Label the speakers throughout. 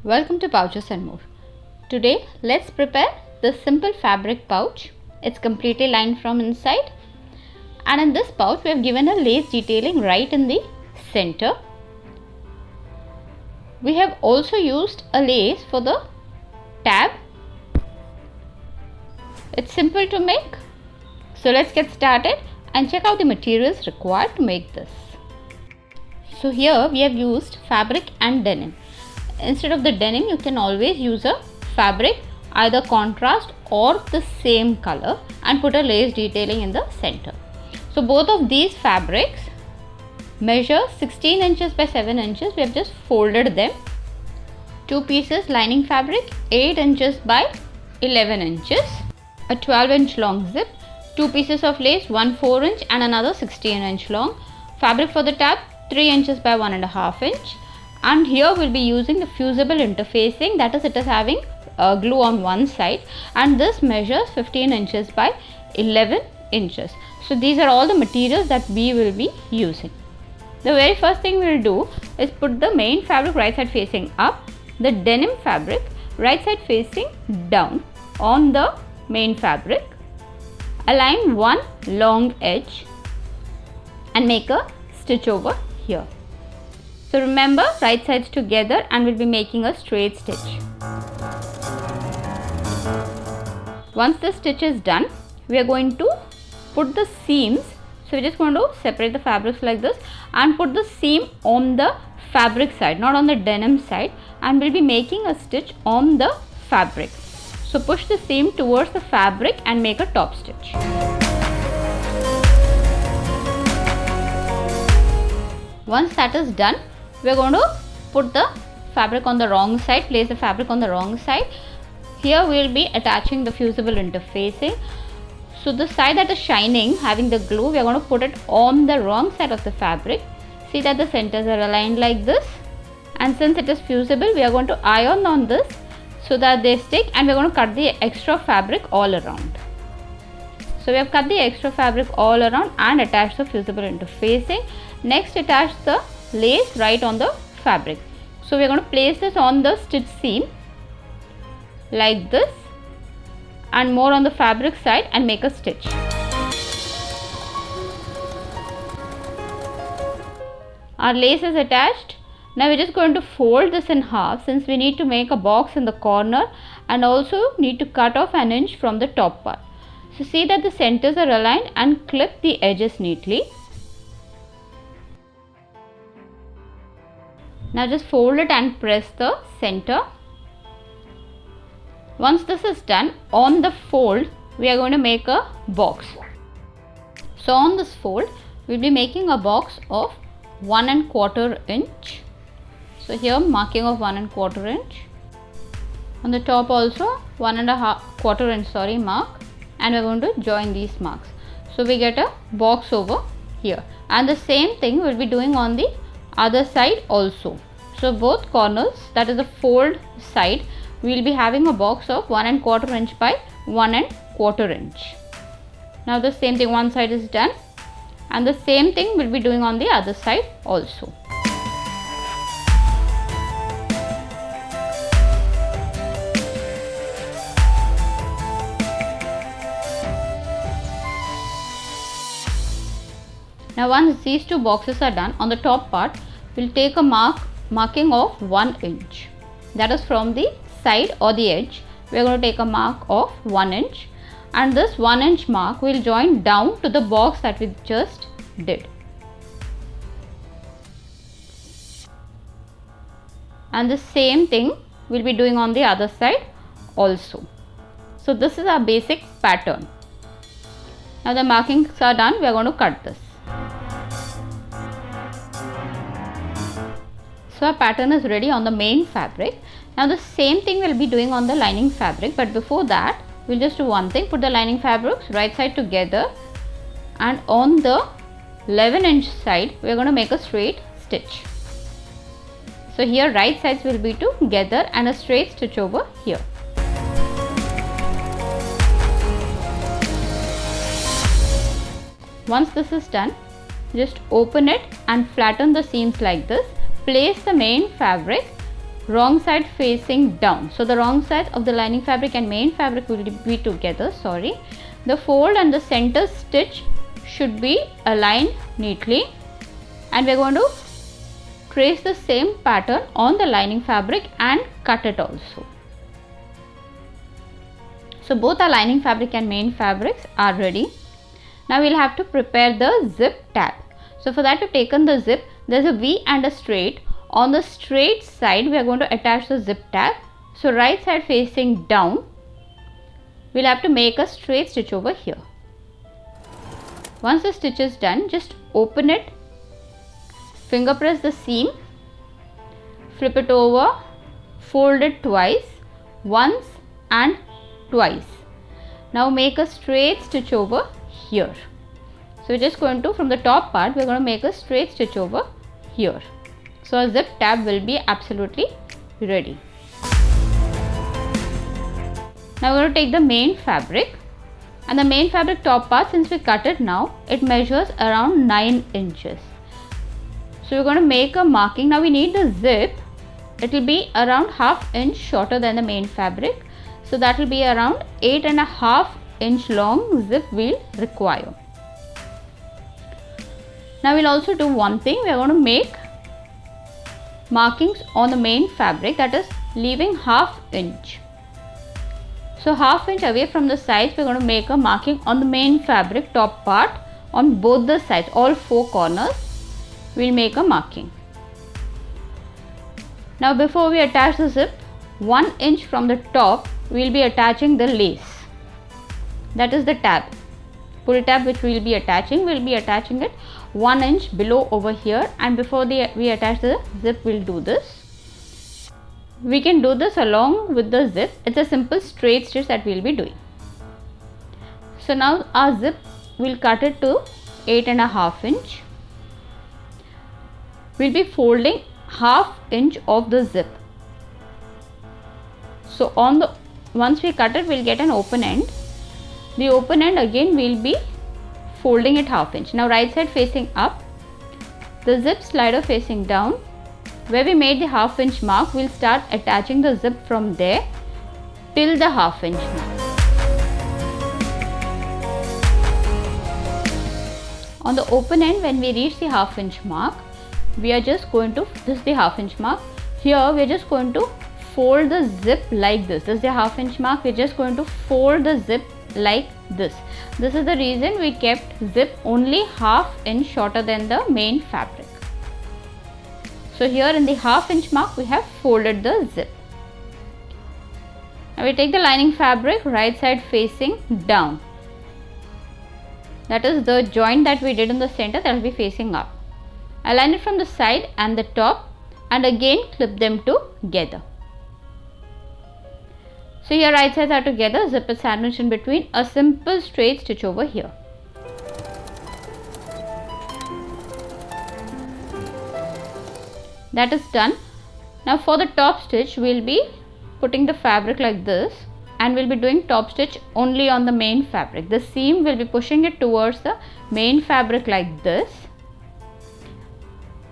Speaker 1: Welcome to Pouches and More. Today let's prepare the simple fabric pouch. It's completely lined from inside, and in this pouch we have given a lace detailing right in the center. We have also used a lace for the tab. It's simple to make. So let's get started and check out the materials required to make this. So here we have used fabric and denim. Instead of the denim, you can always use a fabric, either contrast or the same color, and put a lace detailing in the center. So both of these fabrics measure 16 inches by 7 inches. We have just folded them. 2 pieces lining fabric, 8 inches by 11 inches. A 12-inch long zip, 2 pieces of lace, one 4-inch and another 16-inch long. Fabric for the tab, 3 inches by 1.5 inch. And here we'll be using the fusible interfacing, that is, it is having glue on one side, and this measures 15 inches by 11 inches. So these are all the materials that we will be using. The very first thing we'll do is put the main fabric right side facing up, the denim fabric right side facing down on the main fabric. Align one long edge and make a stitch over here. So remember, right sides together, and we'll be making a straight stitch. Once the stitch is done, we are going to put the seams. So we're just going to separate the fabrics like this and put the seam on the fabric side, not on the denim side, and we'll be making a stitch on the fabric. So push the seam towards the fabric and make a top stitch. Once that is done, we are going to put the fabric on the wrong side, place the fabric on the wrong side. Here we will be attaching the fusible interfacing. So the side that is shining, having the glue, we are going to put it on the wrong side of the fabric. See that the centers are aligned like this, and since it is fusible, we are going to iron on this so that they stick, and we are going to cut the extra fabric all around. So we have cut the extra fabric all around and attached the fusible interfacing. Next, attach the lace right on the fabric. So we are going to place this on the stitch seam like this, and more on the fabric side, and make a stitch. Our lace is attached. Now we are just going to fold this in half, since we need to make a box in the corner and also need to cut off an inch from the top part. So see that the centers are aligned, and clip the edges neatly. Now just fold it and press the center. Once this is done, on the fold we are going to make a box. So on this fold we will be making a box of 1¼ inch. So here marking of 1¼ inch. On the top also 1¼ inch mark, and we are going to join these marks. So we get a box over here, and the same thing we will be doing on the other side also. So both corners, that is the fold side, we will be having a box of 1¼ inch by 1¼ inch. Now the same thing, one side is done, and the same thing we will be doing on the other side also. Now once these two boxes are done, on the top part we will take a marking of 1 inch. That is from the side or the edge. We are going to take a mark of 1 inch, and this 1 inch mark we will join down to the box that we just did. And the same thing we will be doing on the other side also. So this is our basic pattern. Now the markings are done, we are going to cut this. So our pattern is ready on the main fabric. Now the same thing we will be doing on the lining fabric, but before that we will just do one thing. Put the lining fabrics right side together, and on the 11-inch side we are going to make a straight stitch. So here right sides will be together and a straight stitch over here. Once this is done, just open it and flatten the seams like this. Place the main fabric wrong side facing down. So the wrong side of the lining fabric and main fabric will be together. The fold and the center stitch should be aligned neatly, and we are going to trace the same pattern on the lining fabric and cut it also. So both our lining fabric and main fabrics are ready. Now we will have to prepare the zip tab. So for that, we've taken the zip. There's a V and a straight. On the straight side, we are going to attach the zip tab. So right side facing down, we'll have to make a straight stitch over here. Once the stitch is done, just open it, finger press the seam, flip it over, fold it twice, once and twice. Now make a straight stitch over here. So we're just going to, from the top part, we're going to make a straight stitch over here. So our zip tab will be absolutely ready. Now we're going to take the main fabric, and the main fabric top part, since we cut it now, it measures around 9 inches. So we're going to make a marking. Now we need the zip. It will be around ½ inch shorter than the main fabric. So that will be around 8.5 inch long zip we'll require. Now we'll also do one thing. We are going to make markings on the main fabric, that is leaving ½ inch. So ½ inch away from the sides, we are going to make a marking on the main fabric top part on both the sides, all 4 corners. We'll make a marking. Now before we attach the zip, 1 inch from the top, we'll be attaching the lace. That is the tab. Pull tab which we'll be attaching it 1 inch below over here, and before we attach the zip, we'll do this. We can do this along with the zip. It's a simple straight stitch that we'll be doing. So now our zip, we'll cut it to 8.5 inch. We'll be folding ½ inch of the zip. So once we cut it, we'll get an open end. The open end again we'll be folding it ½ inch. Now right side facing up, the zip slider facing down. Where we made the ½ inch mark, we'll start attaching the zip from there till the ½ inch mark. On the open end, when we reach the ½ inch mark, we are just going to, this is the ½ inch mark, here we are just going to fold the zip like this. This is the ½ inch mark, we are just going to fold the zip like this. This is the reason we kept zip only ½ inch shorter than the main fabric. So here in the ½ inch mark, we have folded the zip. Now we take the lining fabric right side facing down. That is the joint that we did in the center, that will be facing up. Align it from the side and the top, and again clip them together. So here right sides are together, zip is sandwiched in between, a simple straight stitch over here. That is done. Now for the top stitch, we'll be putting the fabric like this, and we'll be doing top stitch only on the main fabric. The seam will be pushing it towards the main fabric like this.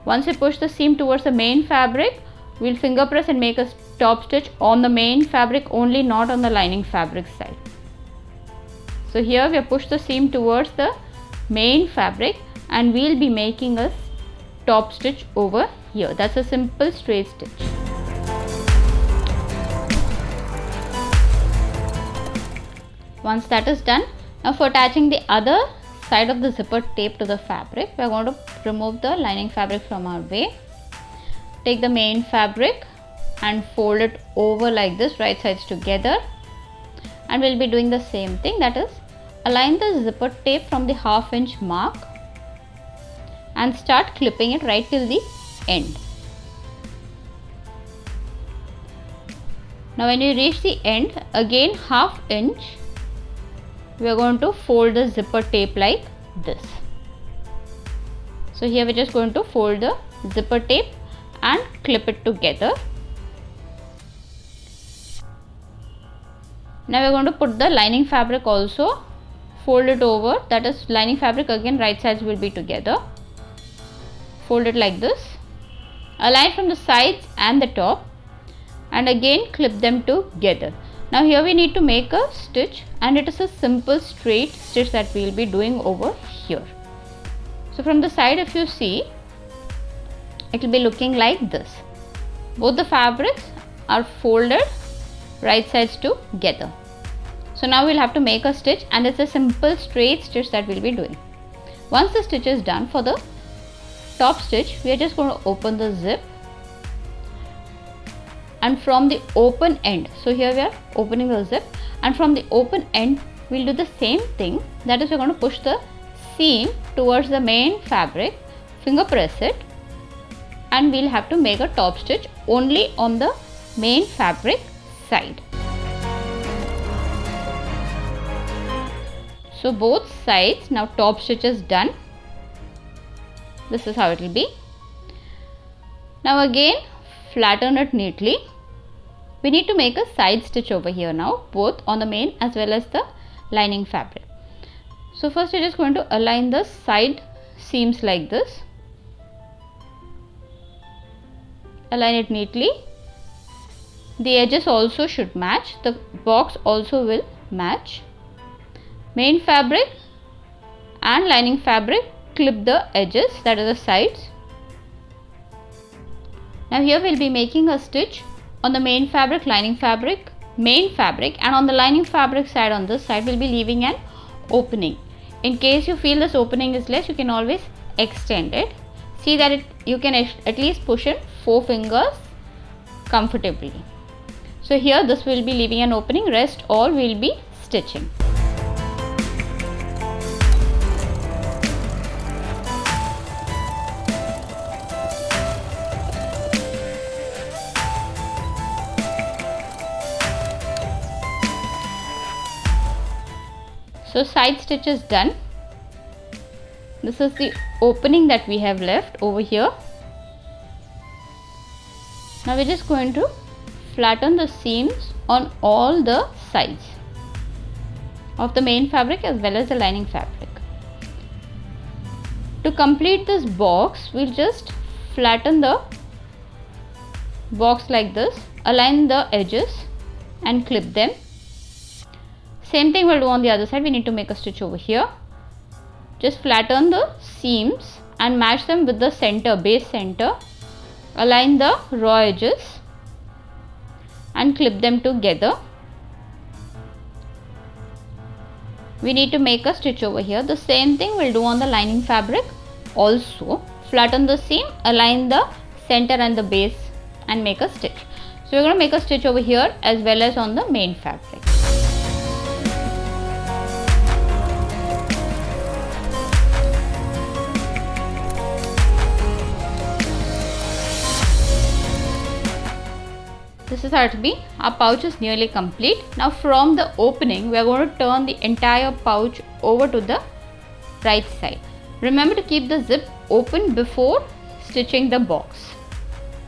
Speaker 1: Once we push the seam towards the main fabric, we'll finger press and make a top stitch on the main fabric only, not on the lining fabric side. So here we have pushed the seam towards the main fabric, and we'll be making a top stitch over here. That's a simple straight stitch. Once that is done, now for attaching the other side of the zipper tape to the fabric, we are going to remove the lining fabric from our way. Take the main fabric and fold it over like this, right sides together, and we'll be doing the same thing, that is align the zipper tape from the ½ inch mark and start clipping it right till the end. Now when you reach the end, again ½ inch, we are going to fold the zipper tape like this. So here we are just going to fold the zipper tape and clip it together. Now we are going to put the lining fabric also, fold it over, that is lining fabric again right sides will be together. Fold it like this, align from the sides and the top, and again clip them together. Now here we need to make a stitch, and it is a simple straight stitch that we will be doing over here. So from the side, if you see, it will be looking like this. Both the fabrics are folded right sides together. So now we'll have to make a stitch, and it's a simple straight stitch that we'll be doing. Once the stitch is done, for the top stitch we are just going to open the zip, and from the open end, so here we are opening the zip, and from the open end we'll do the same thing. That is, we're going to push the seam towards the main fabric, finger press it, and we'll have to make a top stitch only on the main fabric side. So both sides, now top stitch is done. This is how it will be. Now again flatten it neatly. We need to make a side stitch over here now, both on the main as well as the lining fabric. So first we're just going to align the side seams like this. Align it neatly. The edges also should match. The box also will match. Main fabric and lining fabric, clip the edges, that is the sides. Now here we'll be making a stitch on the main fabric, lining fabric, main fabric, and on the lining fabric side, on this side we'll be leaving an opening. In case you feel this opening is less, you can always extend it. See that you can at least push in 4 fingers comfortably. So here this will be leaving an opening, rest all will be stitching. So side stitch is done. This is the opening that we have left over here. Now we're just going to flatten the seams on all the sides of the main fabric as well as the lining fabric. To complete this box, we'll just flatten the box like this, align the edges and clip them. Same thing we'll do on the other side. We need to make a stitch over here. Just flatten the seams and match them with the center, base center. Align the raw edges and clip them together. We need to make a stitch over here. The same thing we'll do on the lining fabric also. Flatten the seam, align the center and the base and make a stitch. So we're going to make a stitch over here as well as on the main fabric. This is how it will be. Our pouch is nearly complete. Now from the opening, we are going to turn the entire pouch over to the right side. Remember to keep the zip open before stitching the box.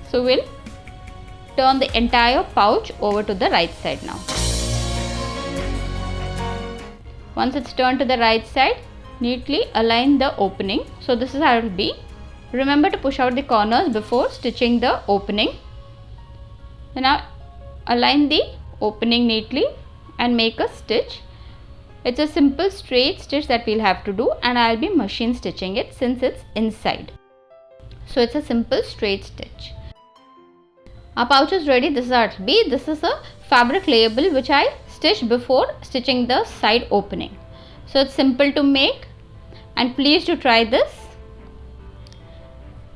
Speaker 1: So we'll turn the entire pouch over to the right side now. Once it's turned to the right side, neatly align the opening. So this is how it will be. Remember to push out the corners before stitching the opening. Now align the opening neatly and make a stitch. It's a simple straight stitch that we'll have to do, and I'll be machine stitching it since it's inside. So it's a simple straight stitch. Our pouch is ready. This is how it will be. This is a fabric label which I stitched before stitching the side opening. So it's simple to make, and please do try this.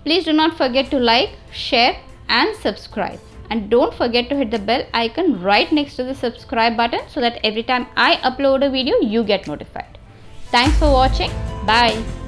Speaker 1: Please do not forget to like, share and subscribe. And don't forget to hit the bell icon right next to the subscribe button so that every time I upload a video, you get notified. Thanks for watching. Bye.